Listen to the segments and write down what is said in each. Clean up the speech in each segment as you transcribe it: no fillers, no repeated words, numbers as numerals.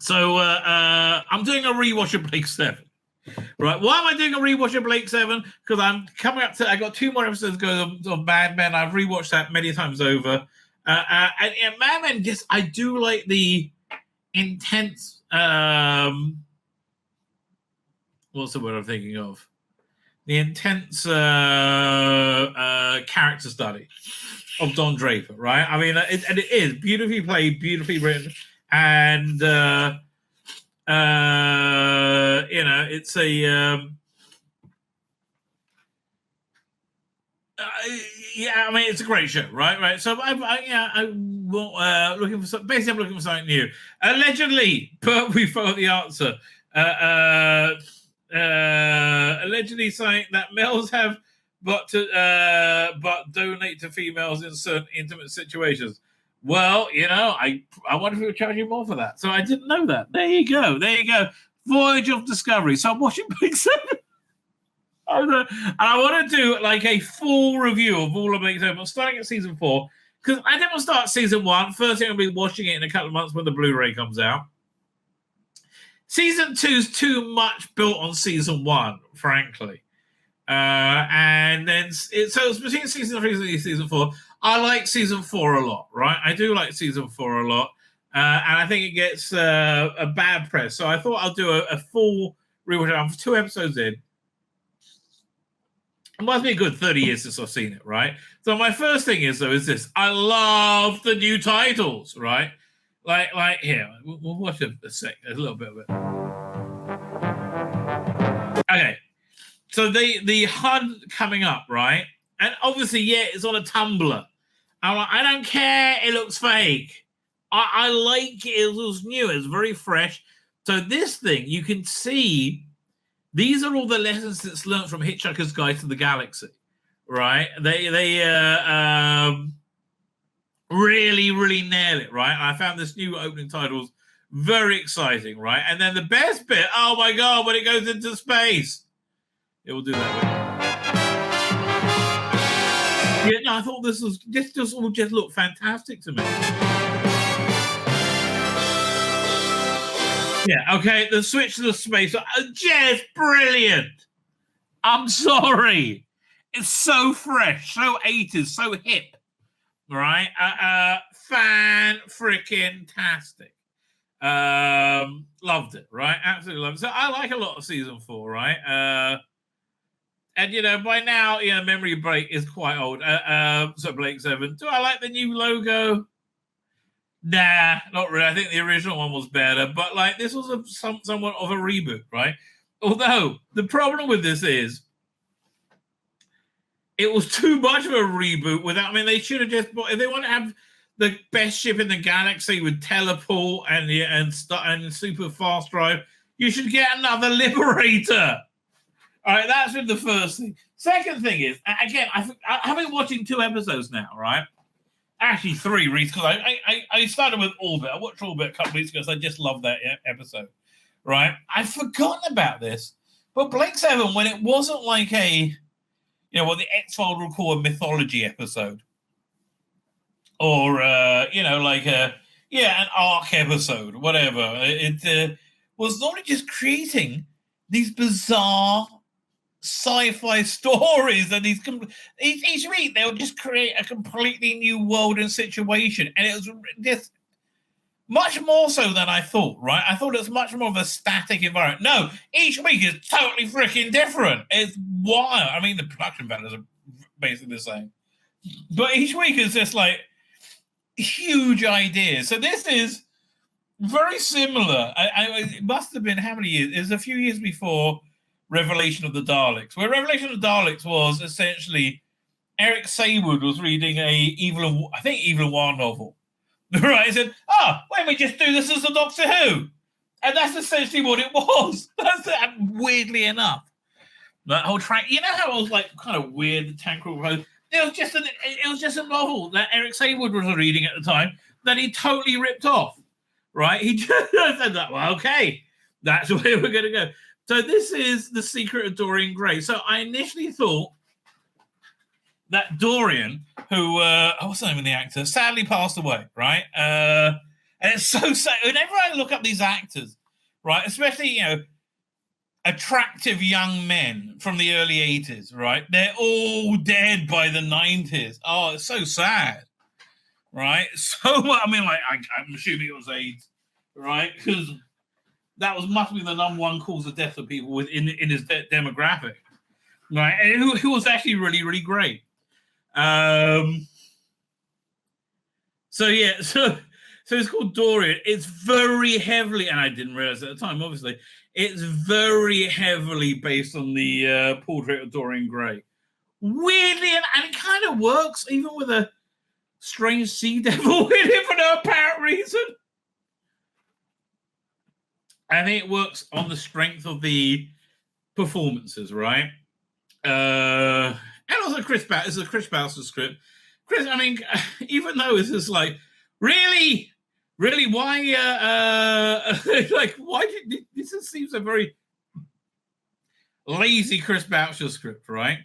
So I'm doing a rewatch of Blake 7. Right. Why am I doing a rewatch of Blake 7? Because I'm coming up to, I got 2 more episodes to go of Mad Men. I've rewatched that many times over. And Mad Men, just, I do like the intense, what's the word I'm thinking of? The intense character study of Don Draper, right? I mean, it is beautifully played, beautifully written, and it's a yeah. I mean, it's a great show, right? So I'm looking for basically, I'm looking for something new. Allegedly, but we found the answer. Allegedly saying that males have but donate to females in certain intimate situations. Well, I wonder if we were charging more for that. So I didn't know that. There you go. Voyage of Discovery. So I'm watching Blake 7. And I want to do like a full review of all of Blake 7. I'm starting at season 4 because I didn't start season 1. First thing, I'll be watching it in a couple of months when the Blu-ray comes out. Season 2 is too much built on season 1, frankly. And then it's between season 3 and season 4. I like season 4 a lot, right? I do like season 4 a lot. And I think it gets a bad press. So I thought I'll do a full rewatch. I'm 2 episodes in. It must be a good 30 years since I've seen it, right? So my first thing is this. I love the new titles, right? Like here, we'll watch a little bit of it. Okay, so the HUD coming up, right? And obviously, it's on a Tumblr. I'm like, I don't care. It looks fake. I like it. It looks new. It's very fresh. So this thing, you can see, these are all the lessons that's learned from Hitchhiker's Guide to the Galaxy, right? They really, really nail it, right? I found this new opening titles very exciting, right? And then the best bit, oh my God, when it goes into space. It will do that bit. I thought this just looked fantastic to me. Yeah, okay, the switch to the space, just brilliant. I'm sorry. It's so fresh, so 80s, so hip. Right, fan-freaking-tastic. Loved it, right? Absolutely loved it. So I like a lot of season 4, right? And by now, Memory Break is quite old. So Blake 7. Do I like the new logo? Nah, not really. I think the original one was better, but like this was somewhat of a reboot, right? Although the problem with this is, it was too much of a reboot without. I mean, they should have just. If they want to have the best ship in the galaxy with teleport and super fast drive, you should get another Liberator. All right, that's been the first thing. Second thing is, again, I've been watching 2 episodes now, right? Actually, 3 because I started with Orbit. I watched Orbit a couple of weeks ago, so I just love that episode, right? I've forgotten about this, but Blake 7, when it wasn't like a. What the X-Files would call a mythology episode. Or, an arc episode, whatever. It was not just creating these bizarre sci-fi stories and each week they would just create a completely new world and situation. And it was just much more so than I thought, right? I thought it was much more of a static environment. No, each week is totally freaking different. It's wild. I mean, the production values are basically the same. But each week is just like huge ideas. So this is very similar. It must have been how many years? It was a few years before Revelation of the Daleks, where Revelation of the Daleks was essentially Eric Saywood was reading a Evil and Wild novel. Right, he said, why don't we just do this as a Doctor Who? And that's essentially what it was. That's weirdly enough. That whole track, how it was like kind of weird, the tank was. It was just a novel that Eric Saywood was reading at the time that he totally ripped off. Right? He just said that, well, okay, that's where we're gonna go. So this is The Secret of Dorian Gray. So I initially thought that Dorian, who what's the name of the actor, sadly passed away, right? And it's so sad. Whenever I look up these actors, right, especially, attractive young men from the early 80s, right? They're all dead by the 90s. Oh, it's so sad, right? So, I mean, like, I'm assuming it was AIDS, right? Because that must be the number one cause of death of people in his demographic, right? And who was actually really, really great. So it's called Dorian. It's very heavily, and I didn't realize at the time, obviously, it's very heavily based on the portrait of Dorian Gray. Weirdly, and it kind of works, even with a strange sea devil in it for no apparent reason. I think it works on the strength of the performances, right? And also Chris Bowser. It's a Chris Bowser script. Chris, I mean, even though it's just like, really, why? Like, why did this? Seems a very lazy Chris Boucher script, right?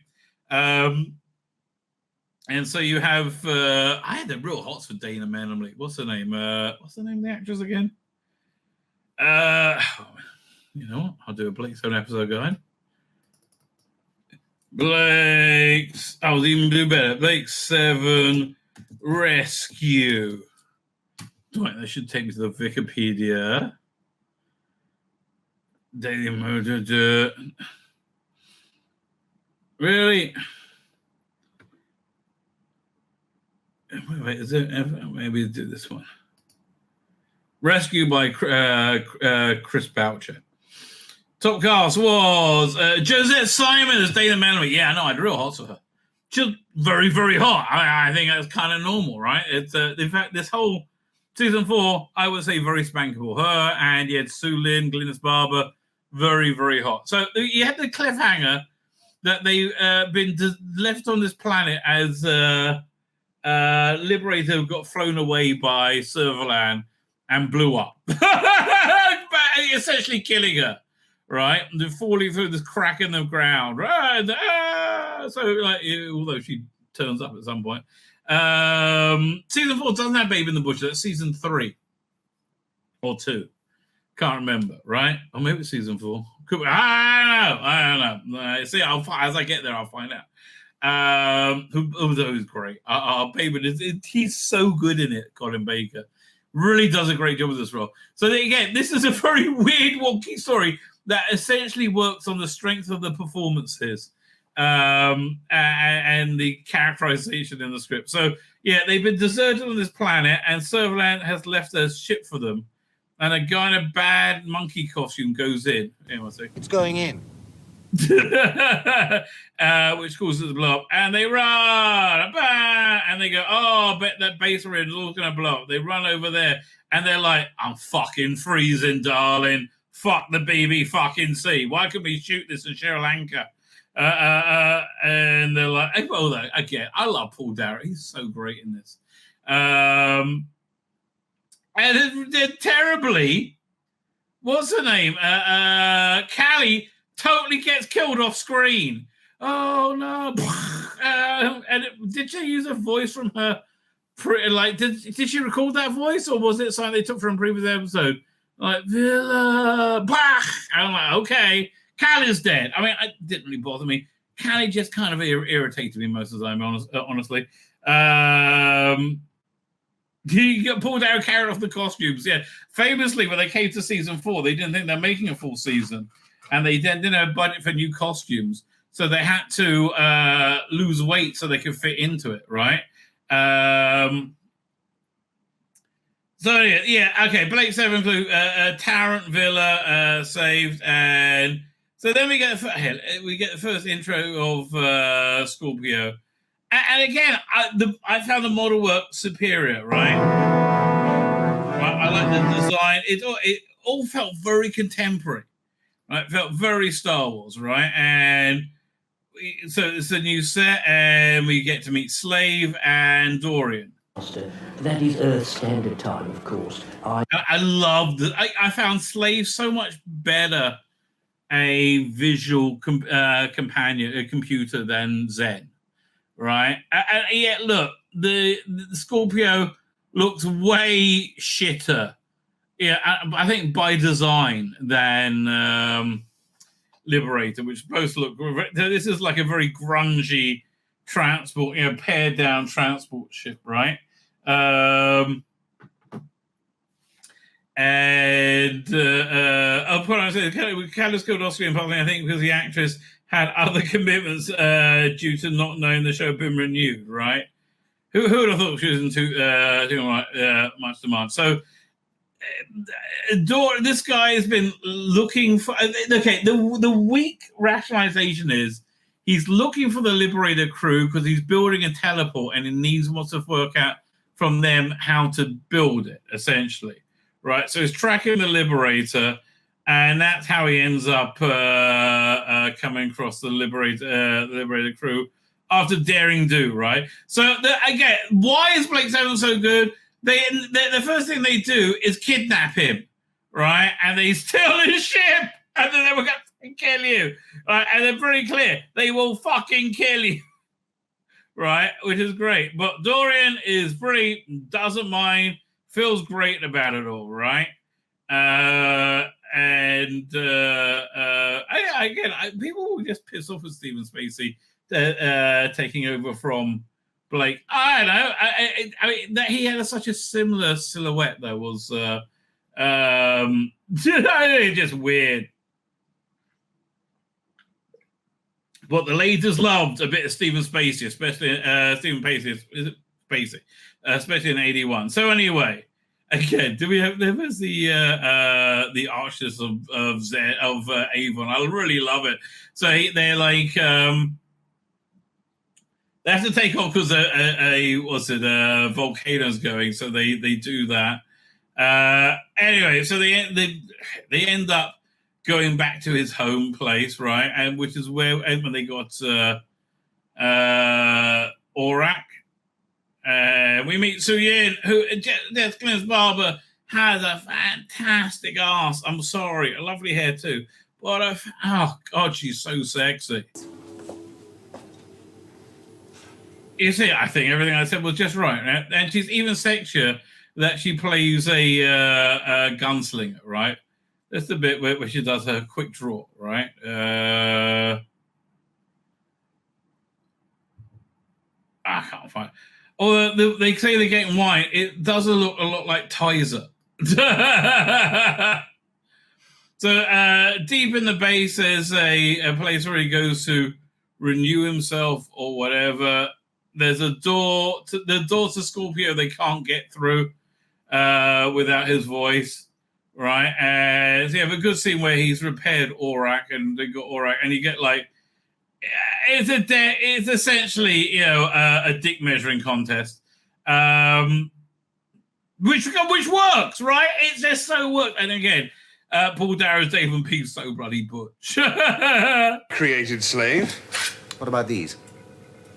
And so you have. I had the real hots for Dana Manley. What's her name? What's the name of the actress again? You know what? I'll do a Blake 7 episode guide. Blake's. I'll even do better. Blake 7 Rescue. Right, that should take me to the Wikipedia. Daily Murder. Really? Wait, is it? Maybe do this one. Rescue by Chris Boucher. Top cast was Josette Simon as Dana Manley. Yeah, I know, I had real hot for her. Just very, very hot. I think that's kind of normal, right? It's in fact, this whole season 4, I would say very spankable. Her and you had Sue Lynn, Glynis Barber, very, very hot. So you had the cliffhanger that they've been left on this planet as Liberator got flown away by Servalan and blew up, essentially killing her. Right, they're falling through this crack in the ground. So, like, although she turns up at some point, season 4 doesn't have Babe in the Bush. That's season 3 or 2. Can't remember. Right, or maybe it's season 4. I don't know. See, as I get there, I'll find out. Who's great. Babe, he's so good in it. Colin Baker really does a great job with this role. So again, this is a very weird, wonky story that essentially works on the strength of the performances and the characterization in the script. So, yeah, they've been deserted on this planet, and Servalan has left a ship for them, and a guy in a bad monkey costume goes in. It's going in. Which causes the blow up, and they run, and they go, oh, I bet that base we're in is all going to blow up. They run over there, and they're like, I'm fucking freezing, darling. Fuck the BB fucking sea. Why couldn't we shoot this in Sri Lanka? And they're like, again, I love Paul Darrett. He's so great in this. And they're terribly, what's her name? Callie totally gets killed off screen. Oh, no. Did she use a voice from her? Did she record that voice, or was it something they took from a previous episode? Like, Villa, bah! I'm like, okay, Callie's dead. I mean, it didn't really bother me. Callie just kind of irritated me most of the time, honestly. He got pulled out, carried off the costumes. Yeah, famously, when they came to season 4, they didn't think they're making a full season, and they didn't have a budget for new costumes, so they had to lose weight so they could fit into it, right? So yeah, okay. Blake 7 flew, Tarrant Villa saved, and so then we get the first intro of Scorpio, and again, I found the model work superior, right? I like the design. It all felt very contemporary, right? It felt very Star Wars, right? And so it's a new set, and we get to meet Slave and Dorian. That is Earth Standard Time, of course. I loved it. I found Slave so much better a visual companion, a computer than Zen, right? And yet, look, the Scorpio looks way shitter. Yeah, I think by design than Liberator, which both look. This is like a very grungy transport, pared down transport ship, right? And I'll put on Callis Kildowski and partly, I think, because the actress had other commitments due to not knowing the show had been renewed, right? Who would have thought she was into much demand? So, this guy has been looking for. Okay, the weak rationalization is he's looking for the Liberator crew because he's building a teleport and he wants to work out from them how to build it, essentially. Right, so he's tracking the Liberator, and that's how he ends up coming across the Liberator crew after daring do. Right, so again, why is Blake Seven so good? The first thing they do is kidnap him, right, and they steal his ship, and then they will fucking kill you, right? And they're pretty clear they will fucking kill you, right? Which is great. But Dorian is pretty, doesn't mind. Feels great about it all, right? People will just piss off with Stephen Spacey taking over from Blake. I don't know. I mean, that he had such a similar silhouette though was just weird. But the ladies loved a bit of Stephen Spacey, especially especially in 81. So anyway, again, do we have there was the Archers of Avon. I really love it. So they're like they have to take off because volcano's going. So they do that. Anyway, so they end up going back to his home place, right? And which is where when they got Aurak. We meet Su Yin, who Death Glenn's barber has a fantastic ass. I'm sorry, a lovely hair too. But oh god, she's so sexy. You see, I think everything I said was just right, and she's even sexier that she plays a gunslinger, right? That's the bit where she does her quick draw, right? I can't find it. Although they say they're getting white, it doesn't look a lot like Tizer. So deep in the base, there's a place where he goes to renew himself or whatever. There's a door to Scorpio they can't get through without his voice, right? And so you have a good scene where he's repaired Aurak, and they got Aurak, and you get like it's essentially a dick measuring contest, which works, right? It just so works. And again, Paul Darrow's Dave and Pete's so bloody butch. Created slave. What about these?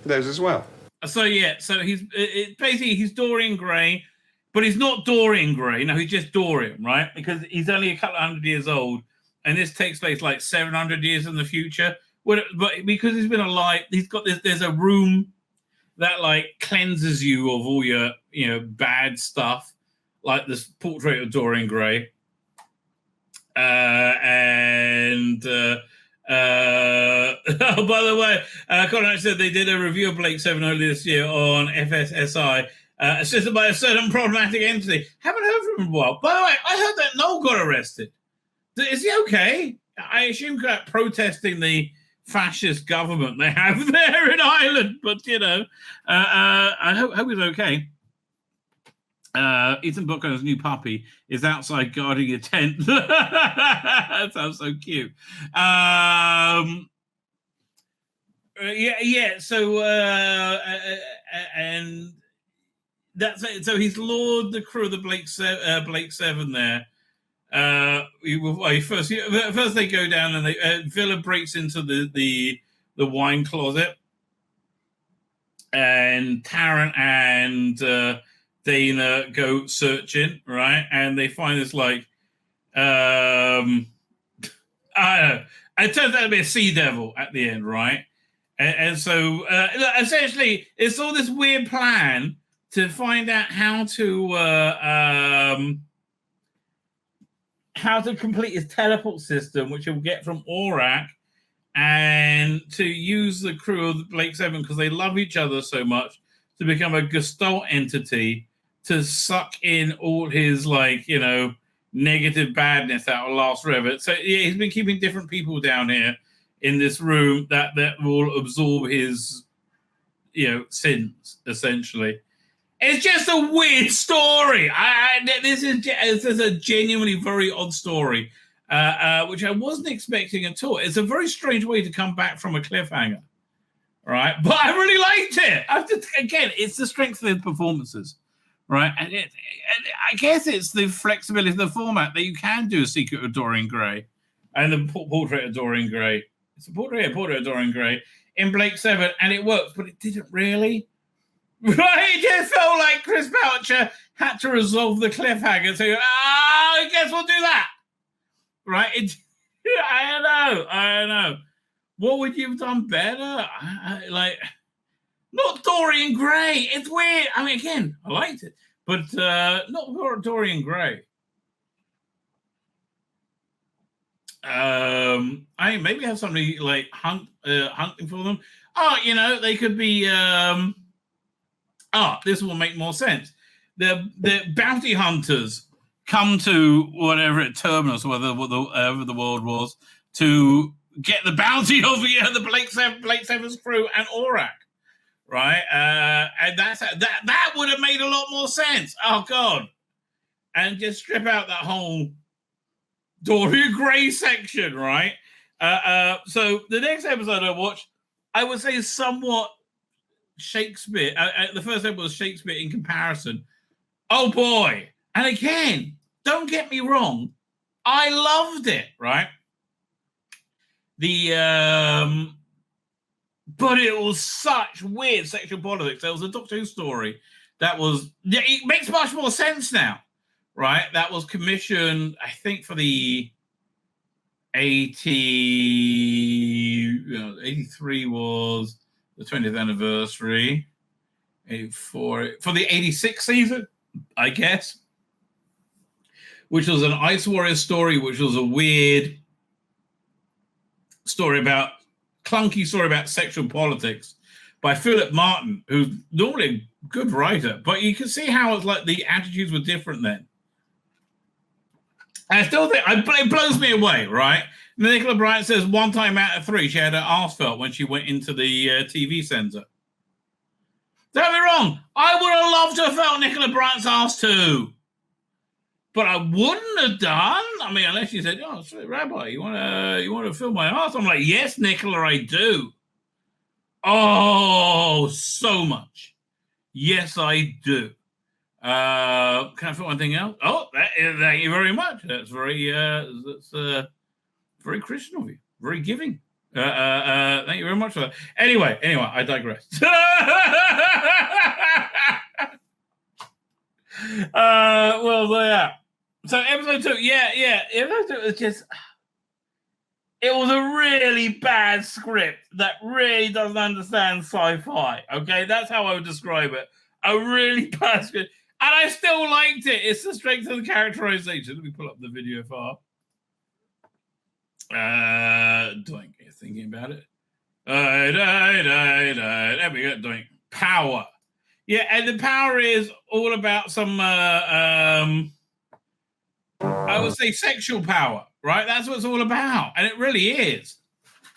Those as well. So he's basically he's Dorian Gray, but he's not Dorian Gray. No, he's just Dorian, right? Because he's only a couple of 100 years old, and this takes place like 700 years in the future. But because he's been alive, he's got this. There's a room that like cleanses you of all your bad stuff, like this portrait of Dorian Gray. Oh, by the way, Conrad said they did a review of Blake 7 earlier this year on FSSI, assisted by a certain problematic entity. Haven't heard from him in a while. By the way, I heard that Noel got arrested. Is he okay? I assume that protesting the fascist government they have there in Ireland, but I hope he's okay. Ethan Buchanan's new puppy is outside guarding a tent. That sounds so cute. So and that's it. So he's lured the crew of the Blake Seven there. First they go down and Villa breaks into the wine closet, and Tarrant and Dana go searching, right? And they find this like I don't know. It turns out to be a sea devil at the end, right? And so essentially, it's all this weird plan to find out how to complete his teleport system, which he'll get from Aurak, and to use the crew of Blake 7 because they love each other so much to become a Gestalt entity to suck in all his negative badness that will last forever. So yeah, he's been keeping different people down here in this room that will absorb his sins, essentially. It's just a weird story. This is a genuinely very odd story, which I wasn't expecting at all. It's a very strange way to come back from a cliffhanger, right? But I really liked it. Again, it's the strength of the performances, right? And I guess it's the flexibility of the format that you can do a Secret of Dorian Gray and the Portrait of Dorian Gray. It's a portrait of Dorian Gray in Blake 7, and it works, but it didn't really. Right? It just felt like Chris Boucher had to resolve the cliffhanger. So, I guess we'll do that. Right? I don't know. What would you have done better? Not Dorian Gray. It's weird. I mean, again, I liked it, but not Dorian Gray. I maybe have somebody like hunting for them. Oh, they could be. This will make more sense. The bounty hunters come to whatever terminus, whatever the world was, to get the bounty of the Blake 7's crew and Aurak, right? And that would have made a lot more sense. Oh God! And just strip out that whole Dorian Gray section, right? So the next episode I watched, I would say somewhat Shakespeare. The first episode was Shakespeare in comparison. Oh boy! And again, don't get me wrong, I loved it, right? But it was such weird sexual politics. There was a Doctor Who story that was. It makes much more sense now, right? That was commissioned, I think, for the 83 was the 20th anniversary. 84 for the 86 season, I guess, which was an Ice Warrior story, which was a weird clunky story about sexual politics by Philip Martin, who's normally a good writer, but you can see how it's like the attitudes were different then. I still think it blows me away, right? Nicola Bryant says 1 time out of 3 she had her arse felt when she went into the TV centre. Don't get me wrong, I would have loved to have felt Nicola Bryant's arse too. But I wouldn't have done. I mean, unless you said, "Oh, sorry, Rabbi, you want to feel my arse?" I'm like, "Yes, Nicola, I do." Oh, so much. Yes, I do. Can I put one thing else? Oh, thank you very much. That's very very Christian of you. Very giving. Thank you very much for that. Anyway, I digress. So episode 2, episode 2 was just. It was a really bad script that really doesn't understand sci-fi. Okay, that's how I would describe it. A really bad script. And I still liked it. It's the strength of the characterization. Let me pull up the video file. Doink. You're thinking about it. There we go. Doink. Power. Yeah, and the power is all about some, I would say, sexual power, right? That's what it's all about. And it really is.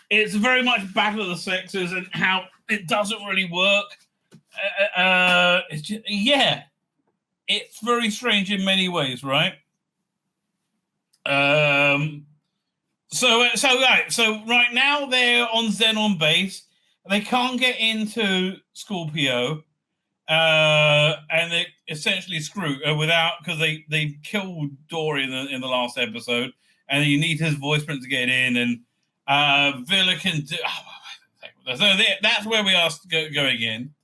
It's very much battle of the sexes and how it doesn't really work. It's just, it's very strange in many ways, right? So right now they're on Xenon base. They can't get into Scorpio, and they're essentially screwed because they killed Dory in the last episode, and you need his voice print to get in, and Villa can do. So that's where we are going in.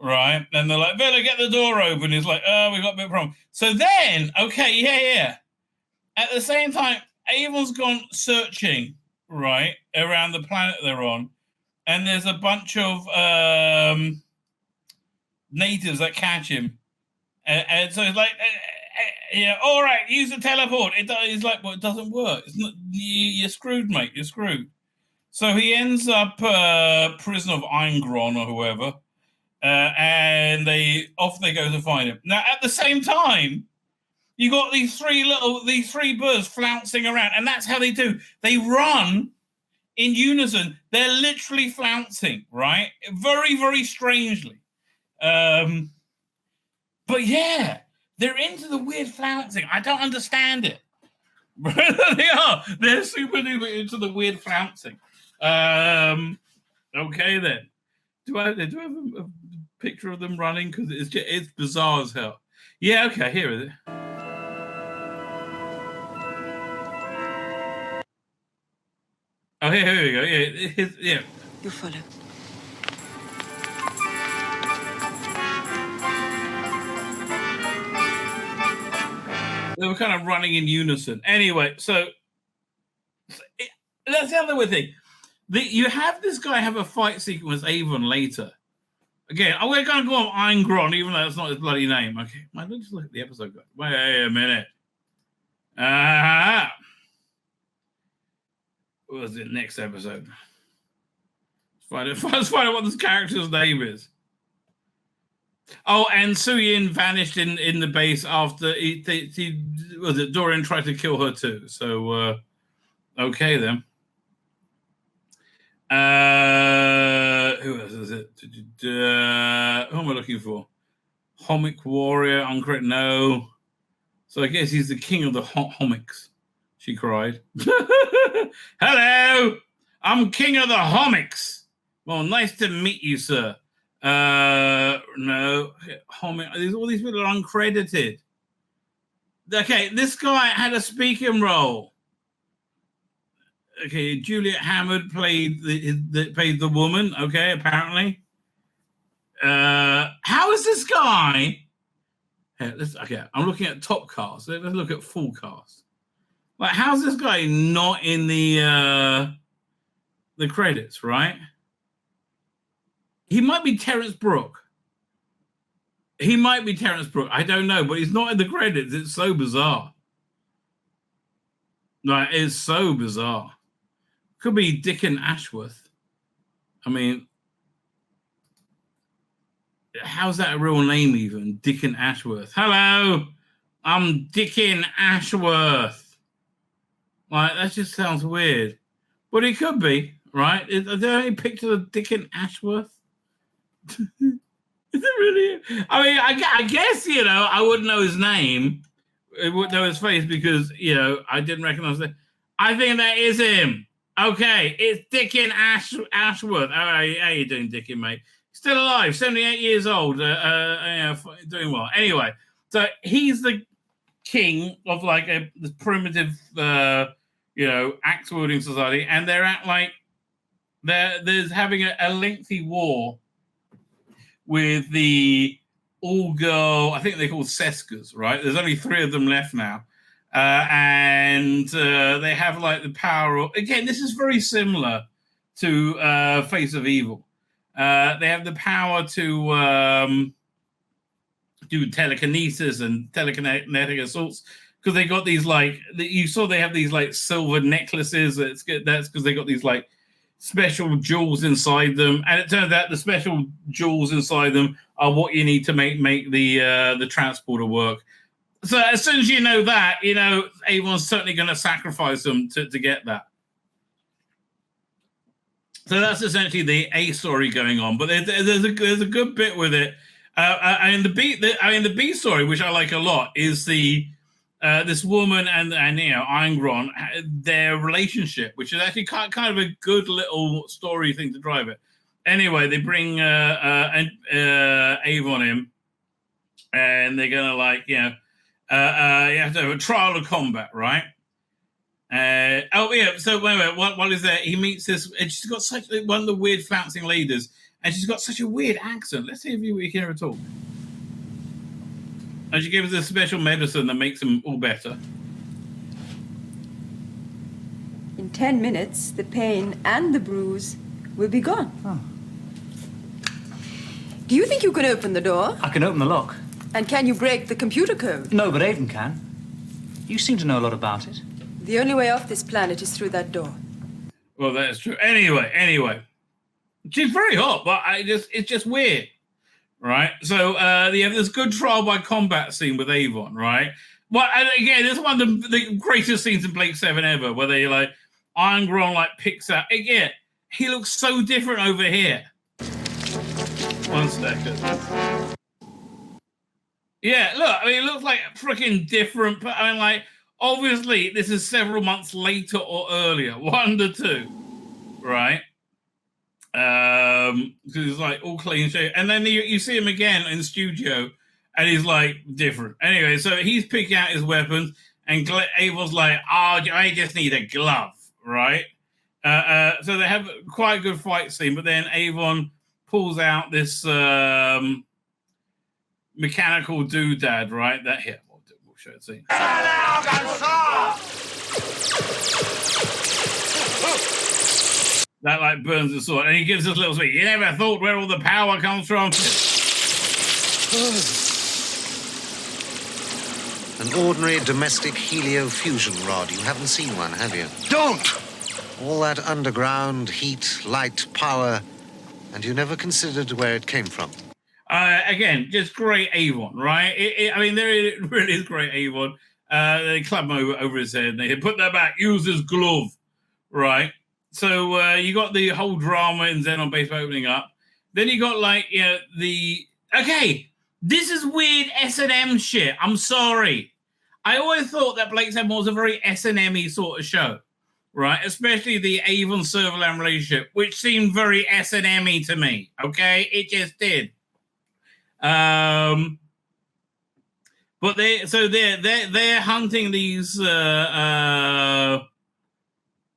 Right, and they're like, Villa, get the door open. He's like, we got a bit of a problem. So then, okay, at the same time, Avon's gone searching, right, around the planet they're on, and there's a bunch of natives that catch him. And so it's like, all right, use the teleport. He's like, well, it doesn't work. It's not, you're screwed, mate. You're screwed. So he ends up prison of Eingron or whoever, and they go to find him. Now, at the same time, you got these three birds flouncing around, and that's how they do. They run in unison. They're literally flouncing, right? Very, very strangely. But yeah, they're into the weird flouncing. I don't understand it. They are. They're super duper into the weird flouncing. Okay then. Do I have a picture of them running? Because it's bizarre as hell. Yeah. Okay. Here is it. Oh, here we go. Yeah. You follow. They were kind of running in unison. Anyway, so that's the other thing. You have this guy have a fight sequence with Avon later. Again, we're going to go on Eingron, even though that's not his bloody name. Okay, let's just look at the episode. Wait a minute. What was it? Next episode. Let's find out what this character's name is. Oh, and Su-Yin vanished in the base after Dorian tried to kill her too. So, okay then. Who else is it? Who am I looking for? Homic Warrior, Uncredit, no. So I guess he's the king of the homics, she cried. Hello, I'm king of the homics. Well, nice to meet you, sir. No, all these people are uncredited. Okay, this guy had a speaking role. Okay, Juliet Hammond played the woman. Okay, apparently. How is this guy? I'm looking at top cast. Let's look at full cast. Like, how's this guy not in the credits? Right? He might be Terrence Brooke. I don't know, but he's not in the credits. It's so bizarre. Like, it's so bizarre. Could be Dickon Ashworth. I mean, how's that a real name even? Dickon Ashworth. Hello, I'm Dickon Ashworth. Like, that just sounds weird. But it could be, right? Are there any pictures of Dickon Ashworth? Is it really? I mean, I guess, I wouldn't know his name. I wouldn't know his face because, I didn't recognize that. I think that is him. Okay, it's Dickon Ashworth. How you doing, Dickon, mate? Still alive, 78 years old, doing well. Anyway, so he's the king of like this primitive, axe-wielding society, and they're at there's having a lengthy war with the all-girl, I think they're called Seskas, right? There's only 3 of them left now. And they have like the power of, again, this is very similar to Face of Evil. They have the power to do telekinesis and telekinetic assaults because they got these they have these silver necklaces. That's because they got these special jewels inside them, and it turns out the special jewels inside them are what you need to make the transporter work. So as soon as you know that, Avon's certainly going to sacrifice them to get that. So that's essentially the A story going on, but there's a good bit with it. The B story, which I like a lot, is the this woman and Eingron, their relationship, which is actually kind of a good little story thing to drive it. Anyway, they bring Avon in, and they're gonna you have to have a trial of combat, right? So wait, what is that? He meets this, and she's got such one of the weird flouncing ladies, and she's got such a weird accent. Let's see if we can hear her talk. And she gives us a special medicine that makes them all better. In 10 minutes, the pain and the bruise will be gone. Oh. Do you think you can open the door? I can open the lock. And can you break the computer code? No, but Avon can. You seem to know a lot about it. The only way off this planet is through that door. Well, that's true. Anyway. She's very hot, but it's just weird. Right? So they have this good trial by combat scene with Avon, right? Well, and again, it's one of the greatest scenes in Blake 7 ever, where they like Iron Gron like picks out. Again, he looks so different over here. 1 second. Yeah, look, I mean, it looks like freaking different, but I mean, like, obviously, this is several months later or earlier, 1 to 2, right? Because he's like all clean shaven, and then you see him again in the studio, and he's like different. Anyway, so he's picking out his weapons, and Avon's like, "Oh, I just need a glove," right? So they have quite a good fight scene, but then Avon pulls out this mechanical doodad, right? That here, we'll show it. See. That like burns the sword, and he gives us a little speech. You never thought where all the power comes from. An ordinary domestic helio-fusion rod. You haven't seen one, have you? Don't! All that underground heat, light, power, and you never considered where it came from. Again, just great Avon, right? I mean, there really is great Avon. They club him over his head, and they put that back, use his glove, right? So you got the whole drama in Xenon Base opening up. Then you got like, you know, this is weird S&M shit. I'm sorry. I always thought that Blake 7 was a very S&M-y sort of show, right? Especially the Avon Servalan relationship, which seemed very S&M-y to me. Okay, it just did. But they're hunting these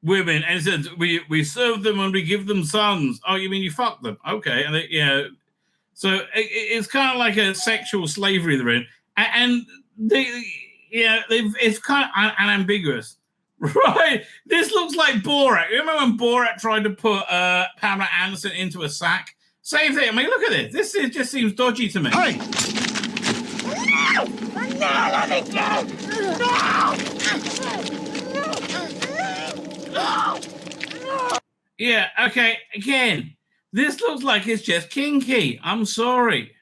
women, and it says we serve them and we give them sons. Oh, you mean you fuck them? Okay, and so it's kind of like a sexual slavery they're in, and it's kind of unambiguous, right? This looks like Borat. You remember when Borat tried to put Pamela Anderson into a sack? Same thing. I mean, look at this. This just seems dodgy to me. Hey! No, let me go! No! Yeah, okay, again, this looks like it's just kinky. I'm sorry.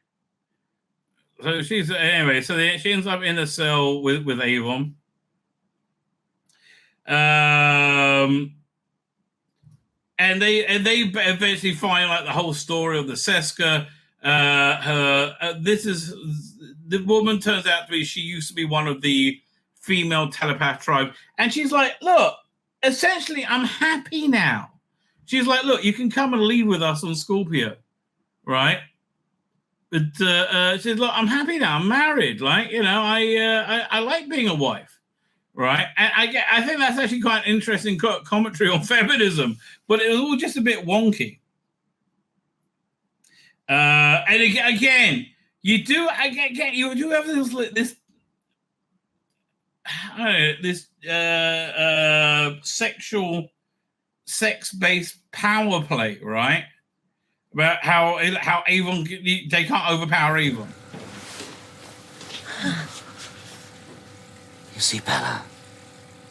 So she ends up in a cell with Avon. And they eventually find like the whole story of the Seska. The woman turns out to be, she used to be one of the female telepath tribe, and she's like, look, essentially, I'm happy now. She's like, look, you can come and leave with us on Scorpio, right? But she's like, I'm happy now. I'm married. Like, you know, I like being a wife, right? And I think that's actually quite an interesting commentary on feminism, but it was all just a bit wonky. And again, you do have this sexual, sex-based power play, right? About how Avon, they can't overpower Avon. You see, Bella,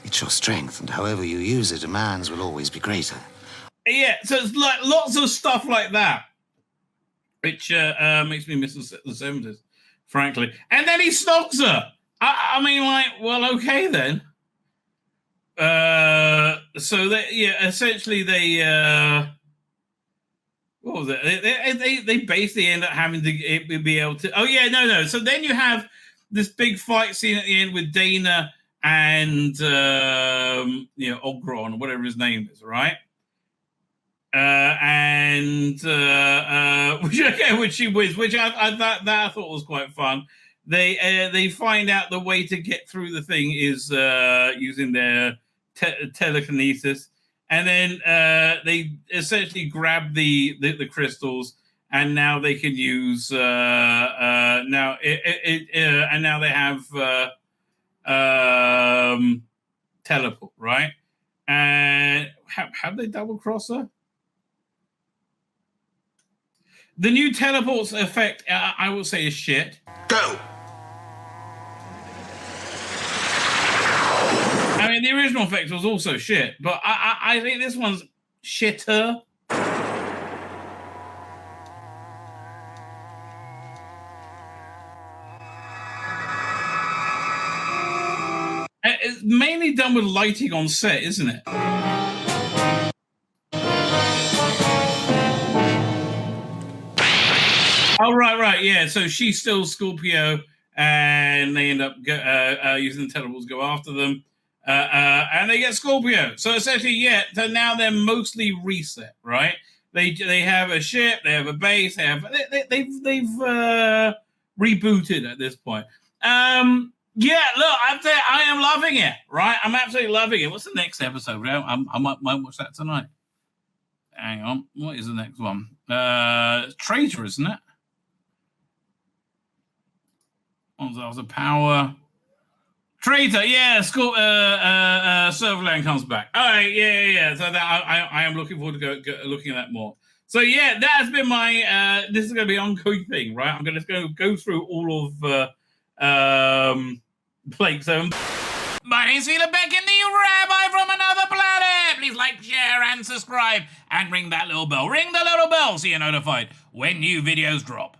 it's your strength, and however you use it, a man's will always be greater. Yeah, so it's like lots of stuff like that, which makes me miss the 70s, frankly. And then he stalks her. I mean, like, well, okay then. So essentially they what was it? They basically end up having to be able to. Oh yeah, no. So then you have this big fight scene at the end with Dana and Ogron or whatever his name is, right? Which she wins, which I thought was quite fun. They find out the way to get through the thing is using their telekinesis, and then they essentially grab the crystals, and now they can use and now they have teleport, right? And have they double cross her? The new teleports effect, I will say, is shit. Go! I mean, the original effect was also shit, but I think this one's shitter. It's mainly done with lighting on set, isn't it? Oh, right, yeah. So she's still Scorpio, and they end up using the teleports to go after them, and they get Scorpio. So essentially, yeah. So now they're mostly reset, right? They have a ship, they have a base, they've rebooted at this point. Yeah, look, I am loving it, right? I'm absolutely loving it. What's the next episode? I might watch that tonight. Hang on, what is the next one? Traitor, isn't it? That was a power. Traitor, yeah. Serverland comes back. All right, yeah. So that I am looking forward to looking at that more. So yeah, that has been my. This is going to be an ongoing thing, right? I'm going to go through all of Blake. So my name's Tzvi Lebetkin, the Rabbi from another planet. Please like, share, and subscribe, and ring that little bell. Ring the little bell so you're notified when new videos drop.